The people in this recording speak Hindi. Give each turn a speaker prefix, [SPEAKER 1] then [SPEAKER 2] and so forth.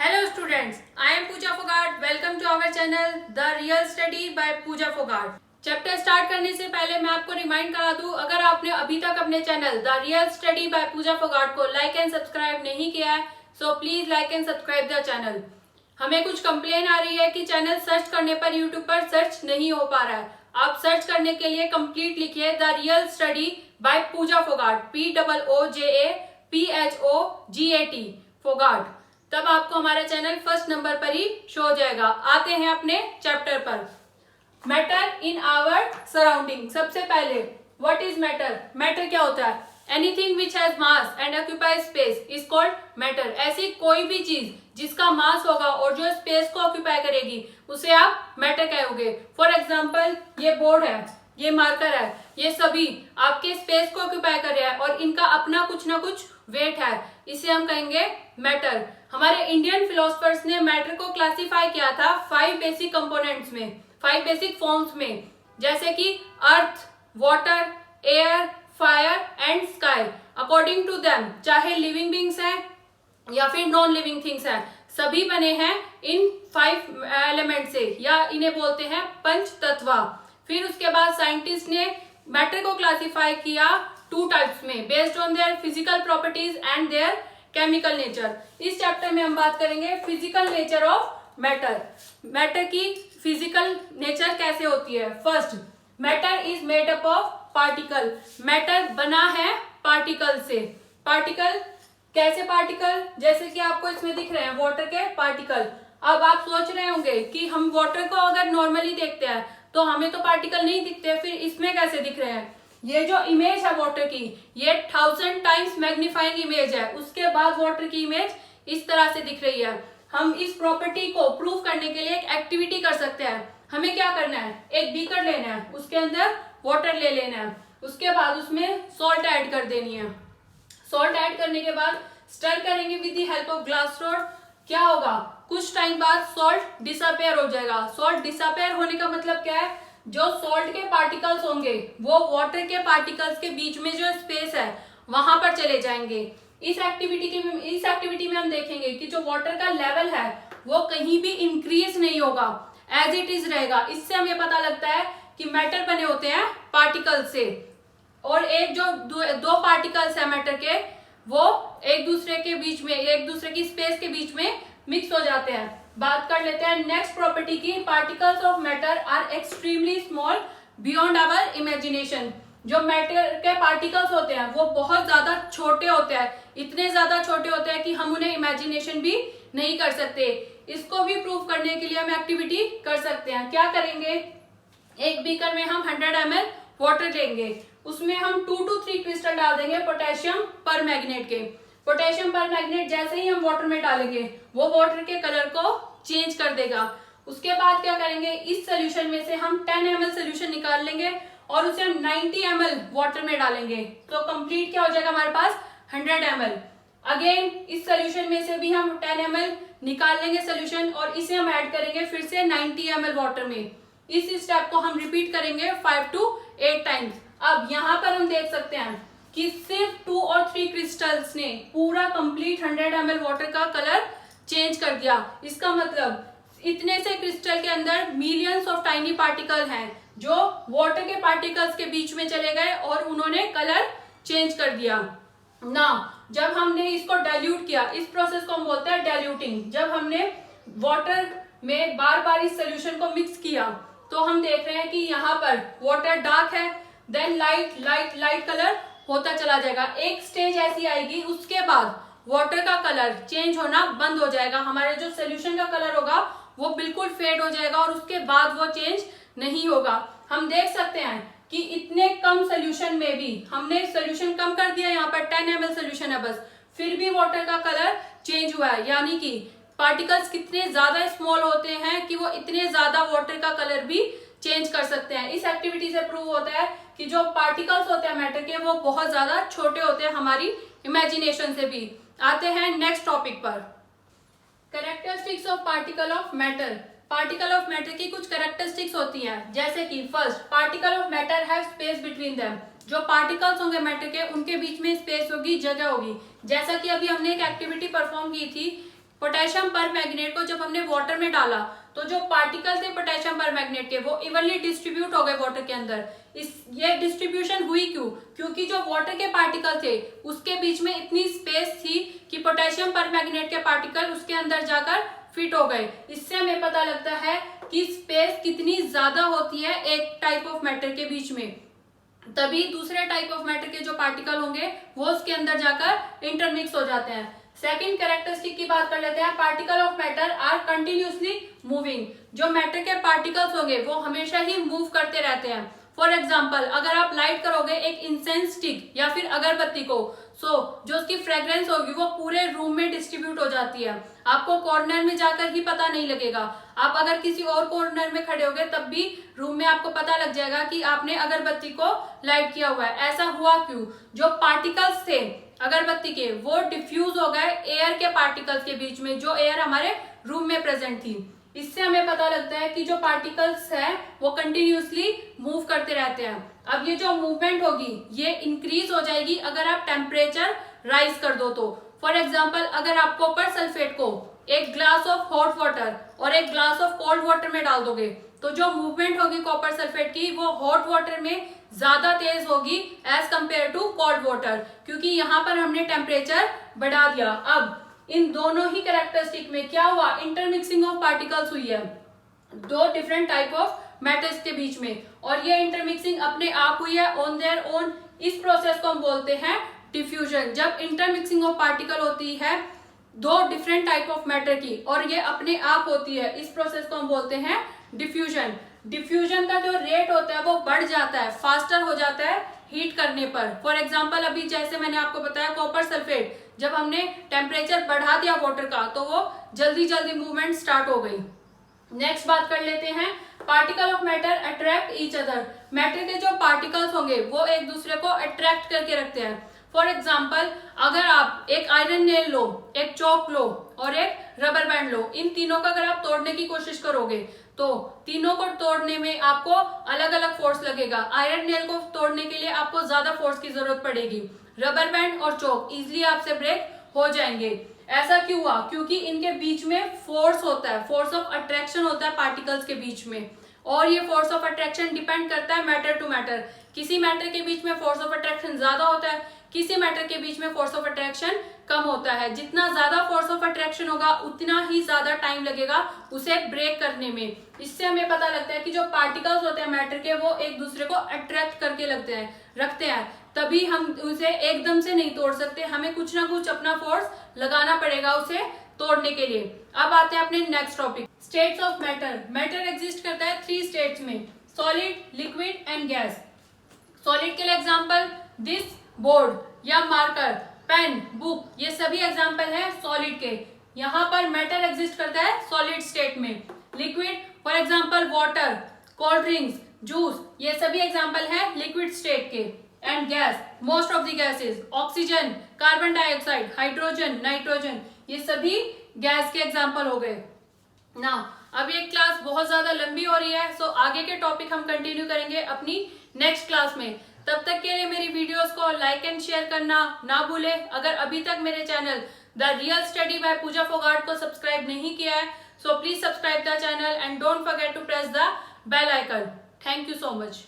[SPEAKER 1] Hello students, I am Pooja Fogart. Welcome to our channel The Real Study by Pooja Fogart. Chapter start करने से पहले मैं आपको रिमाइंड करा दूं, अगर आपने अभी तक अपने channel the real study by पूजा फोगाट को लाइक एंड सब्सक्राइब नहीं किया है so please like and subscribe the channel. हमें कुछ कंप्लेन आ रही है कि चैनल सर्च करने पर यूट्यूब पर सर्च नहीं हो पा रहा है। आप सर्च करने के लिए कंप्लीट लिखिए the real study by Puja Phogat, POOJAPHOGAT Phogat, तब आपको हमारा चैनल फर्स्ट नंबर पर ही शो हो जाएगा। आते हैं अपने चैप्टर पर। Matter in our surrounding. सबसे पहले व्हाट इज मैटर? मैटर क्या होता है? Anything which has mass and occupy space is called matter. ऐसी कोई भी चीज जिसका मास होगा और जो स्पेस को ऑक्यूपाई करेगी उसे आप मैटर कहोगे। फॉर एग्जाम्पल, ये बोर्ड है, ये मार्कर है, ये सभी आपके स्पेस को ऑक्यूपाई कर रहे हैं और इनका अपना कुछ ना कुछ वेट है, इसे हम कहेंगे मैटर। हमारे इंडियन फिलोसफर्स ने मैटर को क्लासिफाई किया था 5 बेसिक कंपोनेंट्स में, 5 बेसिक फॉर्म्स में, जैसे कि earth, water, air, fire and sky. According to them, चाहे लिविंग बींग्स हैं या फिर नॉन लिविंग थिंग्स हैं, सभी बने हैं इन 5 एलिमेंट से, या इन्हें बोलते हैं पंच तत्व। फिर उसके बाद साइंटिस्ट ने मैटर को क्लासिफाई किया 2 टाइप्स में, based on their physical properties and there chemical nature. इस चैप्टर में हम बात करेंगे physical nature of matter. Matter की फिजिकल नेचर कैसे होती है? First, matter is made up of particle. Matter बना है पार्टिकल से। पार्टिकल कैसे? पार्टिकल जैसे कि आपको इसमें दिख रहे हैं वाटर के पार्टिकल। अब आप सोच रहे होंगे कि हम वाटर को अगर नॉर्मली देखते हैं तो हमें तो पार्टिकल नहीं दिखते, फिर इसमें कैसे दिख रहे हैं? ये जो इमेज है वाटर की, ये 1000 टाइम्स मैग्नीफाइंग इमेज है, उसके बाद वाटर की इमेज इस तरह से दिख रही है। हम इस प्रॉपर्टी को प्रूव करने के लिए एक एक्टिविटी कर सकते हैं। हमें क्या करना है? एक बीकर लेना है, उसके अंदर वाटर ले लेना है, उसके बाद उसमें सॉल्ट ऐड कर देनी है। सॉल्ट ऐड करने के बाद स्टर करेंगे with the help of glass rod. क्या होगा? कुछ टाइम बाद सॉल्ट डिसअपेयर हो जाएगा। सॉल्ट डिसअपेयर होने का मतलब क्या है? जो सॉल्ट के पार्टिकल्स होंगे वो वाटर के पार्टिकल्स के बीच में जो स्पेस है वहां पर चले जाएंगे। इस एक्टिविटी में हम देखेंगे कि जो वाटर का लेवल है वो कहीं भी इंक्रीज नहीं होगा, एज इट इज रहेगा। इससे हमें पता लगता है कि मैटर बने होते हैं पार्टिकल से, और एक जो दो पार्टिकल्स है मैटर के, वो एक दूसरे के बीच में, एक दूसरे की स्पेस के बीच में मिक्स हो जाते हैं। बात कर लेते हैं नेक्स्ट प्रॉपर्टी की। Particles of matter are extremely small beyond our imagination. जो मैटर के पार्टिकल्स होते हैं वो बहुत ज्यादा छोटे होते हैं, इतने ज्यादा छोटे होते हैं कि हम उन्हें इमेजिनेशन भी नहीं कर सकते। इसको भी प्रूव करने के लिए हम एक्टिविटी कर सकते हैं। क्या करेंगे? एक बीकर में हम 100 ml वाटर लेंगे, उसमें हम 2 to 3 क्रिस्टल डाल देंगे पोटेशियम पर मैग्नेट के। पोटेशियम पर मैग्नेट जैसे ही हम वाटर में डालेंगे वो वाटर के कलर को चेंज कर देगा। उसके बाद क्या करेंगे? इस सोल्यूशन में से हम 10 ml सोल्यूशन निकाल लेंगे और उसे हम 90 ml वाटर में डालेंगे, तो कंप्लीट क्या हो जाएगा हमारे पास? 100 ml। अगेन इस सोल्यूशन में से भी हम 10 ml निकाल लेंगे सोल्यूशन और इसे हम ऐड करेंगे फिर से 90 ml वाटर में। इस स्टेप को हम रिपीट करेंगे 5 to 8 टाइम्स। अब यहाँ पर हम देख सकते हैं कि सिर्फ 2 और 3 क्रिस्टल्स ने पूरा कंप्लीट 100 ml वाटर का कलर चेंज कर दिया। इसका मतलब इतने से क्रिस्टल के अंदर मिलियंस ऑफ टाइनी पार्टिकल हैं जो वाटर के पार्टिकल्स के बीच में चले गए और उन्होंने कलर चेंज कर दिया। ना, जब हमने इसको डाइल्यूट किया, इस प्रोसेस को हम बोलते हैं डाइल्यूटिंग। जब हमने वाटर में बार बार इस सोल्यूशन को मिक्स किया तो हम देख रहे हैं कि यहाँ पर वाटर डार्क है, then light light light colour होता चला जाएगा। एक स्टेज ऐसी आएगी, उसके बाद वाटर का कलर चेंज होना बंद हो जाएगा। हमारे जो सोल्यूशन का कलर होगा वो बिल्कुल फेड हो जाएगा और उसके बाद वो चेंज नहीं होगा। हम देख सकते हैं कि इतने कम सोल्यूशन में भी हमने सोल्यूशन कम कर दिया, यहाँ पर 10 ml सोल्यूशन है बस, फिर भी वाटर का कलर चेंज हुआ है। यानी कि पार्टिकल्स कितने ज्यादा स्मॉल होते हैं कि वो इतने ज्यादा वाटर का कलर भी चेंज कर सकते हैं। इस एक्टिविटी से प्रूव होता है कि जो पार्टिकल्स होते हैं मैटर के वो बहुत ज्यादा छोटे होते हैं हमारी इमेजिनेशन से भी। आते हैं नेक्स्ट टॉपिक पर, characteristics of particle of matter. Particle of matter की कुछ कैरेक्टरिस्टिक्स होती हैं, जैसे कि first, particle of matter have space between them. जो पार्टिकल्स होंगे मैटर के, उनके बीच में स्पेस होगी, जगह होगी। जैसा कि अभी हमने एक एक्टिविटी परफॉर्म की थी पोटेशियम परमैंगनेट को जब हमने वाटर में डाला तो जो पार्टिकल थे पोटेशियम परमैंगनेट के वो इवनली डिस्ट्रीब्यूट हो गए वाटर के अंदर। ये डिस्ट्रीब्यूशन हुई क्यों? क्योंकि जो वाटर के पार्टिकल थे उसके बीच में इतनी स्पेस थी कि पोटेशियम परमैंगनेट के पार्टिकल उसके अंदर जाकर फिट हो गए। इससे हमें पता लगता है कि स्पेस कितनी ज्यादा होती है एक टाइप ऑफ मैटर के बीच में, तभी दूसरे टाइप ऑफ मैटर के जो पार्टिकल होंगे वो उसके अंदर जाकर इंटरमिक्स हो जाते हैं। सेकंड कैरेक्टरिस्टिक की बात कर लेते हैं। Particle of matter are continuously moving. जो मैटर के पार्टिकल्स होंगे वो हमेशा ही मूव करते रहते हैं। फॉर एग्जाम्पल, अगर आप लाइट करोगे एक इंसेंस स्टिक या फिर अगरबत्ती को, जो उसकी फ्रेग्रेंस होगी वो पूरे रूम में डिस्ट्रीब्यूट हो जाती है। आपको कॉर्नर में जाकर ही पता नहीं लगेगा। आप अगर किसी और कॉर्नर में खड़े होगे तब भी रूम में आपको पता लग जाएगा कि आपने अगरबत्ती को लाइट किया हुआ है। ऐसा हुआ क्यों? जो पार्टिकल्स थे अगरबत्ती के वो डिफ्यूज हो गए एयर के पार्टिकल्स के बीच में, जो एयर हमारे रूम में प्रेजेंट थी। इससे हमें पता लगता है कि जो पार्टिकल्स हैं वो कंटिन्यूसली मूव करते रहते हैं। अब ये जो मूवमेंट होगी ये इंक्रीज हो जाएगी अगर आप टेम्परेचर राइज कर दो तो। फॉर एग्जाम्पल, अगर आप कॉपर सल्फेट को एक ग्लास ऑफ हॉट वाटर और एक ग्लास ऑफ कोल्ड वाटर में डाल दोगे तो जो मूवमेंट होगी कॉपर सल्फेट की वो हॉट वाटर में ज्यादा तेज होगी as compare to cold water, क्योंकि यहाँ पर हमने टेम्परेचर बढ़ा दिया। अब इन दोनों ही कैरेक्टरिस्टिक में क्या हुआ? इंटरमिक्सिंग ऑफ पार्टिकल्स हुई है दो डिफरेंट टाइप ऑफ मैटर्स के बीच में, और ये इंटरमिक्सिंग अपने आप हुई है ऑन देयर ओन। इस प्रोसेस को हम बोलते हैं डिफ्यूजन। जब इंटरमिक्सिंग ऑफ पार्टिकल होती है दो डिफरेंट टाइप ऑफ मैटर की और ये अपने आप होती है, इस प्रोसेस को हम बोलते हैं डिफ्यूजन। डिफ्यूजन का जो रेट होता है वो बढ़ जाता है, फास्टर हो जाता है हीट करने पर। फॉर एग्जाम्पल, अभी जैसे मैंने आपको बताया कॉपर सल्फेट, जब हमने टेम्परेचर बढ़ा दिया वाटर का तो वो जल्दी जल्दी मूवमेंट स्टार्ट हो गई। नेक्स्ट बात कर लेते हैं, particle of matter attract each other. Matter के जो पार्टिकल्स होंगे वो एक दूसरे को अट्रैक्ट करके रखते हैं। फॉर एग्जाम्पल, अगर आप एक आयरन नेल लो, एक चॉक लो और एक रबर बैंड लो, इन तीनों का अगर आप तोड़ने की कोशिश करोगे तो तीनों को तोड़ने में आपको अलग अलग फोर्स लगेगा। आयरन नेल को तोड़ने के लिए आपको ज्यादा फोर्स की जरूरत पड़ेगी। रबर बैंड और चॉक इजिली आपसे ब्रेक हो जाएंगे। ऐसा क्यों हुआ? क्योंकि इनके बीच में फोर्स होता है, फोर्स ऑफ अट्रैक्शन होता है पार्टिकल्स के बीच में, और ये फोर्स ऑफ अट्रैक्शन डिपेंड करता है मैटर टू मैटर। किसी मैटर के बीच में फोर्स ऑफ अट्रैक्शन ज्यादा होता है, किसी मैटर के बीच में फोर्स ऑफ अट्रैक्शन कम होता है। जितना ज्यादा फोर्स ऑफ अट्रैक्शन होगा उतना ही ज्यादा टाइम लगेगा उसे ब्रेक करने में। इससे हमें पता लगता है कि जो पार्टिकल्स होते हैं मैटर के वो एक दूसरे को अट्रैक्ट करके रखते हैं, तभी हम उसे एकदम से नहीं तोड़ सकते, हमें कुछ ना कुछ अपना फोर्स लगाना पड़ेगा उसे तोड़ने के लिए। अब आते हैं अपने next topic, states of matter. Matter exist करता है 3 स्टेट्स में, solid, liquid and gas. Solid के लिए एग्जांपल दिस बोर्ड या मार्कर, पेन, बुक, ये सभी एग्जांपल है सॉलिड के। यहाँ पर मैटर एग्जिस्ट करता है सॉलिड स्टेट में। Liquid for example water, cold drinks, juice, ये सभी एग्जांपल है लिक्विड स्टेट के। And gas, most of the gases, oxygen, carbon dioxide, hydrogen, nitrogen, ये सभी गैस के एग्जांपल हो गए ना। अब ये क्लास बहुत ज्यादा लंबी हो रही है, सो आगे के टॉपिक हम कंटिन्यू करेंगे अपनी नेक्स्ट क्लास में। तब तक के लिए मेरी वीडियोस को लाइक एंड शेयर करना ना भूले। अगर अभी तक मेरे channel the real study by पूजा फोगाट को सब्सक्राइब नहीं किया है, so please subscribe the channel and don't forget to press the bell icon. Thank you so much.